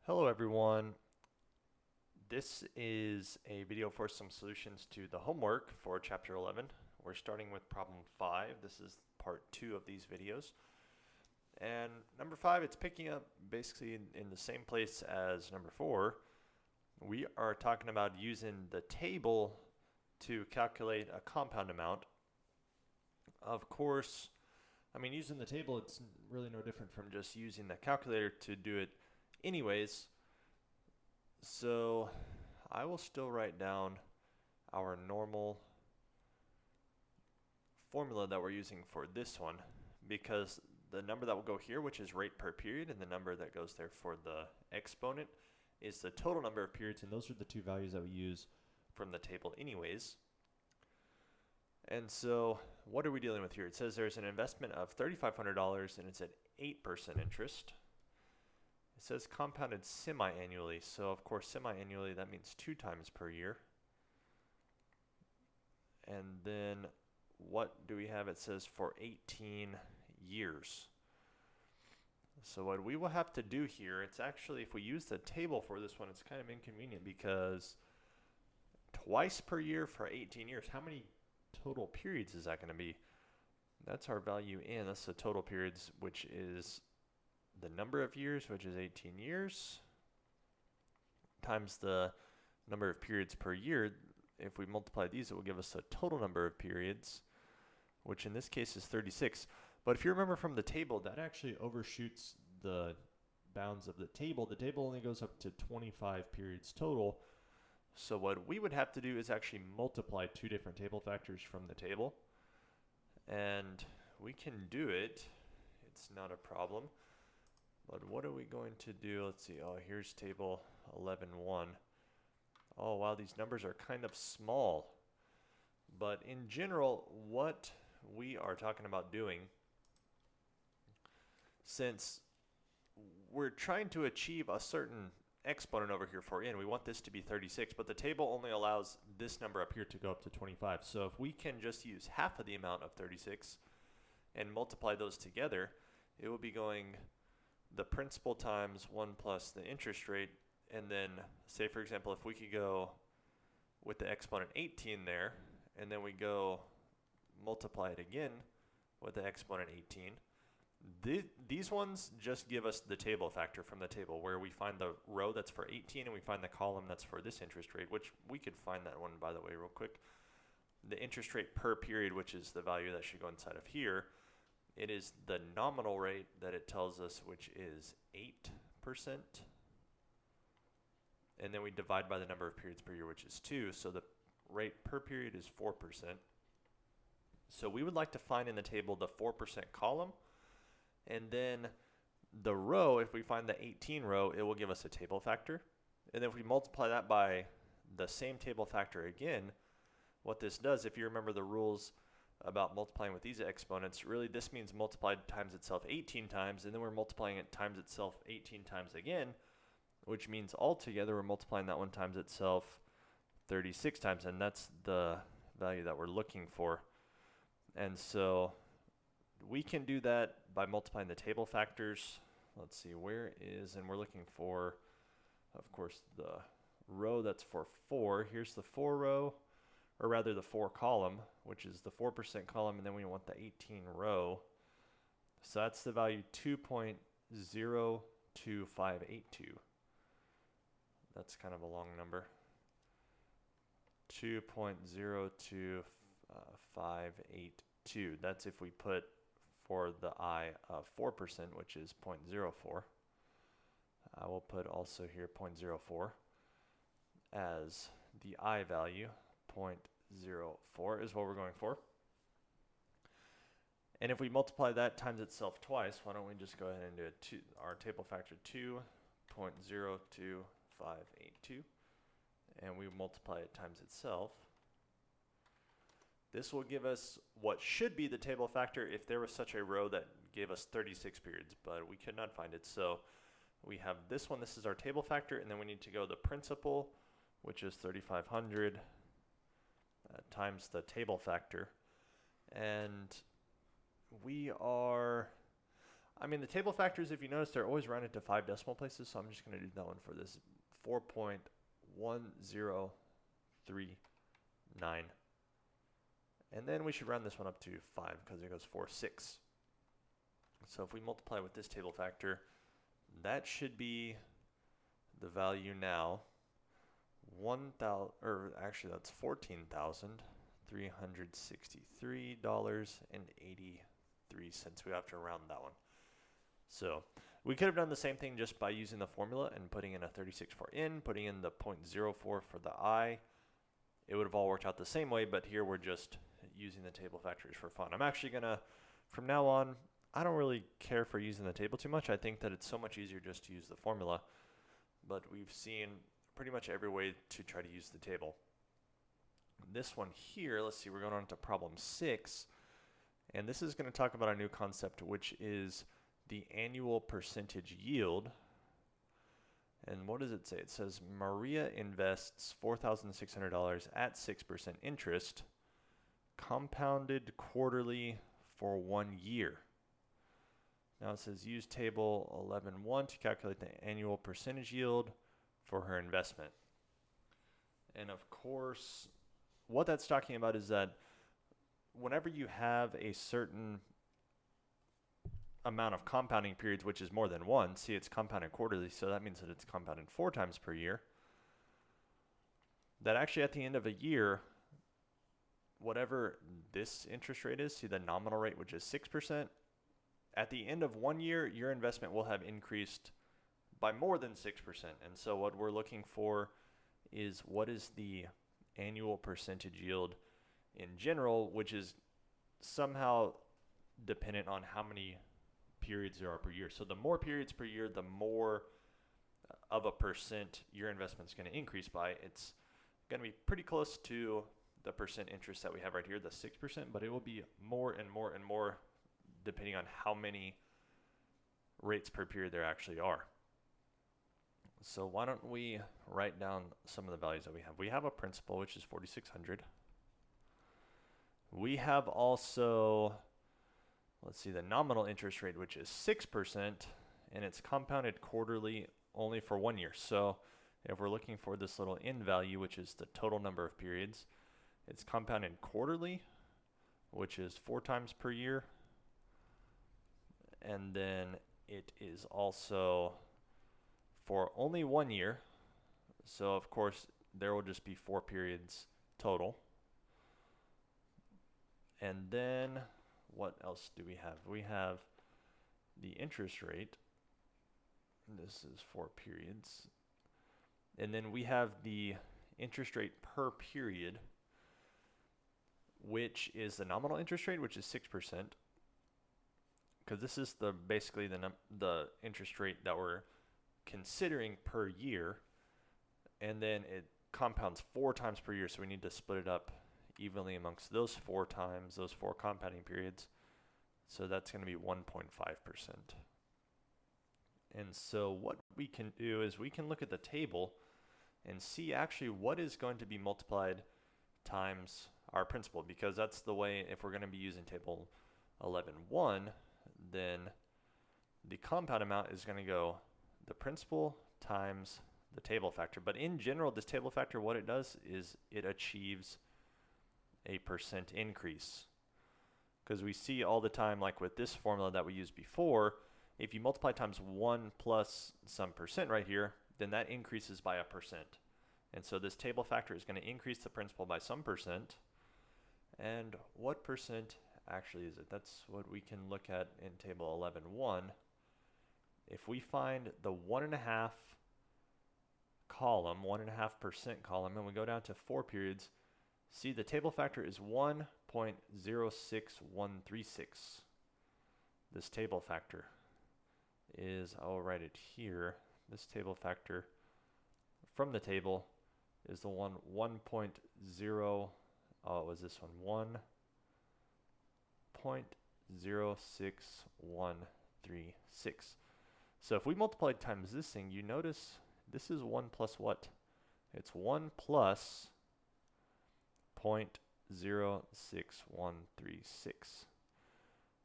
Hello everyone. This is a video for some solutions to the homework for chapter 11. We're starting with problem 5. This is part 2 of these videos. And number 5, it's picking up basically in the same place as number 4. We are talking about using the table to calculate a compound amount. Of course, using the table, it's really no different from just using the calculator to do it anyways. So I will still write down our normal formula that we're using for this one, because the number that will go here, which is rate per period, and the number that goes there for the exponent is the total number of periods, and those are the two values that we use from the table anyways. And so what are we dealing with here? It says there's an investment of $3,500 and it's at 8% interest. It says compounded semi-annually, so of course semi-annually, that means 2 times per year. And then what do we have? It says for 18 years. So what we will have to do here, it's actually, if we use the table for this one, it's kind of inconvenient because twice per year for 18 years, how many total periods is that going to be? That's our value in, that's the total periods, which is the number of years, which is 18 years, times the number of periods per year. If we multiply these, it will give us a total number of periods, which in this case is 36. But if you remember from the table, that actually overshoots the bounds of the table. The table only goes up to 25 periods total. So what we would have to do is actually multiply 2 different table factors from the table. And we can do it. It's not a problem. But what are we going to do? Let's see. Oh, here's table 11.1. Oh, wow, these numbers are kind of small. But in general, what we are talking about doing, since we're trying to achieve a certain exponent over here for n, we want this to be 36, but the table only allows this number up here to go up to 25. So if we can just use half of the amount of 36 and multiply those together, it will be going the principal times 1 plus the interest rate, and then say for example if we could go with the exponent 18 there, and then we go multiply it again with the exponent 18. These ones just give us the table factor from the table, where we find the row that's for 18 and we find the column that's for this interest rate, which we could find that one, by the way, real quick. The interest rate per period, which is the value that should go inside of here, it is the nominal rate that it tells us, which is 8%. And then we divide by the number of periods per year, which is 2. So the rate per period is 4%. So we would like to find in the table the 4% column. And then the row, if we find the 18 row, it will give us a table factor. And then if we multiply that by the same table factor again, what this does, if you remember the rules about multiplying with these exponents, really this means multiplied times itself 18 times, and then we're multiplying it times itself 18 times again, which means altogether we're multiplying that one times itself 36 times, and that's the value that we're looking for. And so we can do that by multiplying the table factors. Let's see, where is, and we're looking for, of course, the row that's for 4. Here's the 4 row, or rather the 4 column, which is the 4% column, and then we want the 18 row. So that's the value 2.02582. That's kind of a long number. 2.02582. That's if we put for the I of 4%, which is 0.04. I will put also here 0.04 as the I value. 0.04 is what we're going for. And if we multiply that times itself twice, why don't we just go ahead and do it? Our table factor 2.02582, and we multiply it times itself. This will give us what should be the table factor if there was such a row that gave us 36 periods, but we could not find it. So we have this one, this is our table factor, and then we need to go the principal, which is 3,500 times the table factor. And we are, I mean, the table factors, if you notice, they're always rounded to 5 decimal places, so I'm just going to do that one for this. 4.1039. And then we should round this one up to 5 because it goes 4, 6. So if we multiply with this table factor, that should be the value now. 1,000, or actually that's $14,363.83. We have to round that one. So we could have done the same thing just by using the formula and putting in a 36 for n, putting in the 0.04 for the I. It would have all worked out the same way, but here we're just using the table factors for fun. I'm actually going to, from now on, I don't really care for using the table too much. I think that it's so much easier just to use the formula. But we've seen pretty much every way to try to use the table. This one here, let's see, we're going on to problem 6. And this is going to talk about a new concept, which is the annual percentage yield. And what does it say? It says Maria invests $4,600 at 6% interest, compounded quarterly for 1 year. Now it says use table 11.1 to calculate the annual percentage yield for her investment. And of course, what that's talking about is that whenever you have a certain amount of compounding periods, which is more than one, see it's compounded quarterly, so that means that it's compounded 4 times per year, that actually at the end of a year, whatever this interest rate is, see the nominal rate, which is 6%, at the end of 1 year, your investment will have increased by more than 6%. And so what we're looking for is what is the annual percentage yield in general, which is somehow dependent on how many periods there are per year. So the more periods per year, the more of a percent your investment's going to increase by. It's going to be pretty close to the percent interest that we have right here, the 6%, but it will be more and more and more depending on how many rates per period there actually are. So why don't we write down some of the values that we have. We have a principal, which is $4,600. We have also, let's see, the nominal interest rate, which is 6%, and it's compounded quarterly only for 1 year. So if we're looking for this little n value, which is the total number of periods, it's compounded quarterly, which is 4 times per year. And then it is also for only 1 year. So of course there will just be 4 periods total. And then what else do we have? We have the interest rate. This is 4 periods. And then we have the interest rate per period, which is the nominal interest rate, which is 6%. Because this is basically the interest rate that we're considering per year, and then it compounds 4 times per year, so we need to split it up evenly amongst those 4 times, those 4 compounding periods. So that's going to be 1.5%. And so what we can do is we can look at the table and see actually what is going to be multiplied times our principal, because that's the way, if we're going to be using table 11.1, then the compound amount is going to go the principal times the table factor. But in general, this table factor, what it does is it achieves a percent increase. Because we see all the time, like with this formula that we used before, if you multiply times 1 plus some percent right here, then that increases by a percent. And so this table factor is going to increase the principal by some percent. And what percent actually is it? That's what we can look at in table 11.1. If we find the 1.5 column, 1.5% column, and we go down to 4 periods, see the table factor is 1.06136. This table factor is, I'll write it here, this table factor from the table is the 1.0, what was this one? 1.06136. So if we multiply times this thing, you notice this is 1 plus what? It's 1 plus 0.06136.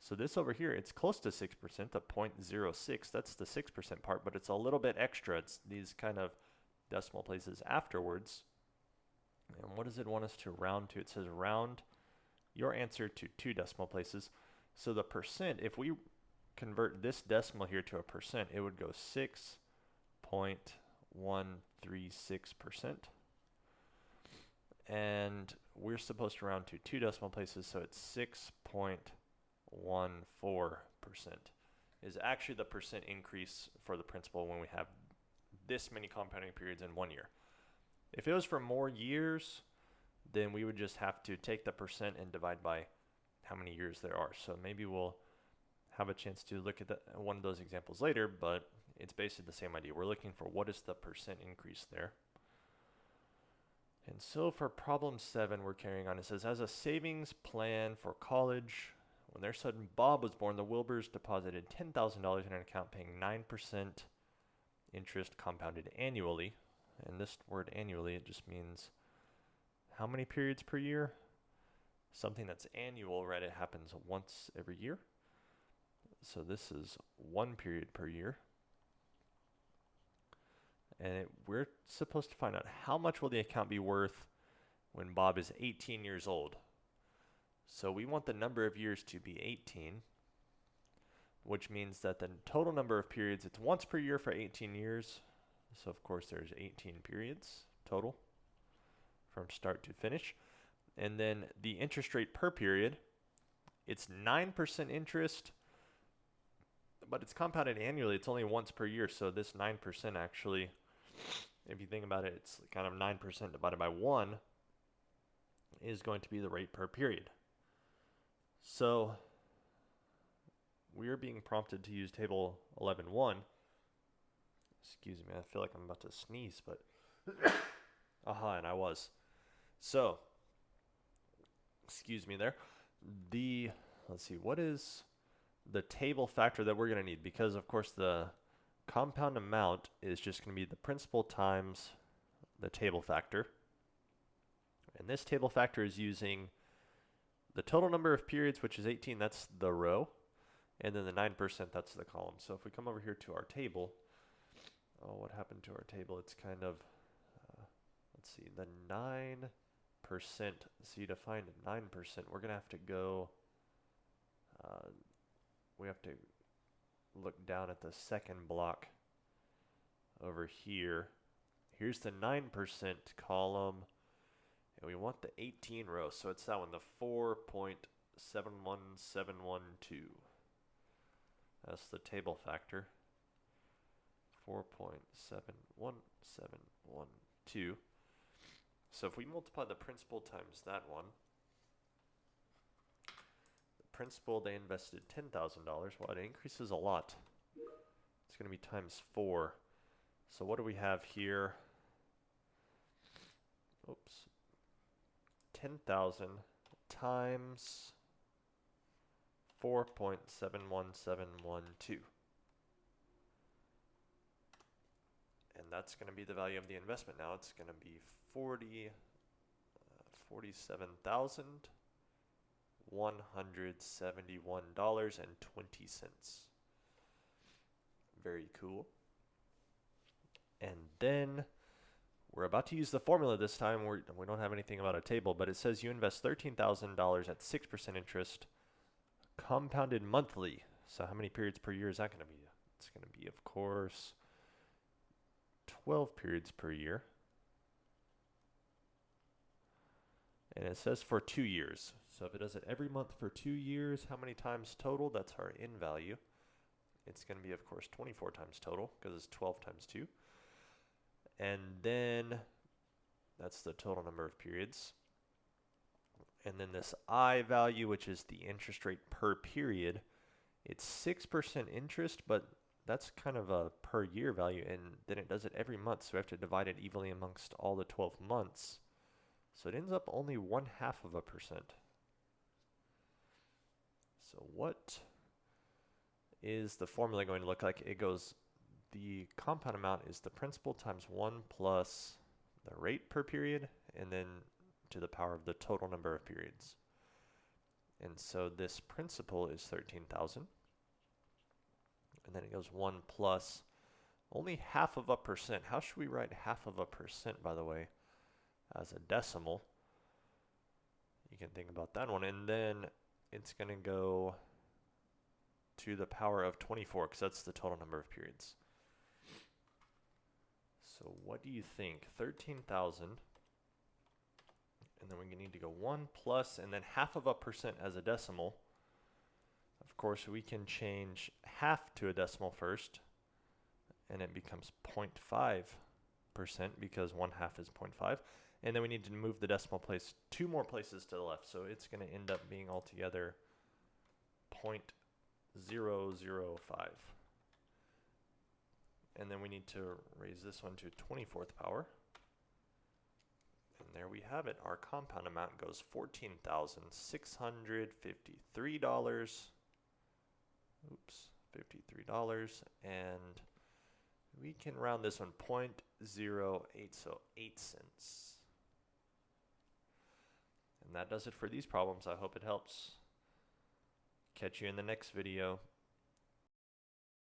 So this over here, it's close to 6%, the 0.06. That's the 6% part, but it's a little bit extra. It's these kind of decimal places afterwards. And what does it want us to round to? It says round your answer to 2 decimal places. So the percent, if we convert this decimal here to a percent, it would go 6.136%. And we're supposed to round to 2 decimal places, so it's 6.14% is actually the percent increase for the principal when we have this many compounding periods in 1 year. If it was for more years, then we would just have to take the percent and divide by how many years there are. So maybe we'll have a chance to look at one of those examples later, but it's basically the same idea. We're looking for what is the percent increase there. And so for problem 7, we're carrying on. It says, as a savings plan for college, when their son Bob was born, the Wilburs deposited $10,000 in an account paying 9% interest compounded annually. And this word annually, it just means how many periods per year? Something that's annual, right? It happens once every year. So this is 1 period per year. And we're supposed to find out how much will the account be worth when Bob is 18 years old. So we want the number of years to be 18, which means that the total number of periods, it's once per year for 18 years. So of course there's 18 periods total from start to finish. And then the interest rate per period, it's 9% interest, but it's compounded annually. It's only once per year. So this 9% actually, if you think about it, it's kind of 9% divided by 1 is going to be the rate per period. So we are being prompted to use table 11.1. Excuse me, I feel like I'm about to sneeze, but and I was. So, excuse me there. Let's see, what is the table factor that we're going to need? Because, of course, the compound amount is just going to be the principal times the table factor. And this table factor is using the total number of periods, which is 18, that's the row. And then the 9%, that's the column. So if we come over here to our table, what happened to our table? It's kind of, let's see, the 9%. So to find 9%, we're going to have to go, we have to look down at the second block over here. Here's the 9% column, and we want the 18 row. So it's that one, the 4.71712. That's the table factor. 4.71712. So if we multiply the principal times that one, the principal, they invested $10,000. Well, it increases a lot. It's going to be times 4. So what do we have here? Oops. 10,000 times 4.71712. And that's going to be the value of the investment now. It's going to be $47,171.20. Very cool. And then we're about to use the formula this time. We don't have anything about a table, but it says you invest $13,000 at 6% interest, compounded monthly. So how many periods per year is that going to be? It's going to be, of course, 12 periods per year. And it says for 2 years. So if it does it every month for 2 years, how many times total? That's our in value. It's going to be, of course, 24 times total because it's 12 times 2. And then that's the total number of periods. And then this I value, which is the interest rate per period, it's 6% interest, but that's kind of a per year value. And then it does it every month. So we have to divide it evenly amongst all the 12 months. So it ends up only 0.5%. So what is the formula going to look like? It goes, the compound amount is the principal times 1 plus the rate per period, and then to the power of the total number of periods. And so this principal is 13,000. And then it goes 1 plus only half of a percent. How should we write half of a percent, by the way, as a decimal? You can think about that one. And then it's going to go to the power of 24 because that's the total number of periods. So what do you think? 13,000. And then we need to go 1 plus and then half of a percent as a decimal. Of course, we can change half to a decimal first, and it becomes 0.5% because 1/2 is 0.5. And then we need to move the decimal place 2 more places to the left. So it's going to end up being altogether 0.005. And then we need to raise this one to 24th power. And there we have it. Our compound amount goes $14,653. Oops, $53. And we can round this one 0.08, so 8 cents. And that does it for these problems. I hope it helps. Catch you in the next video.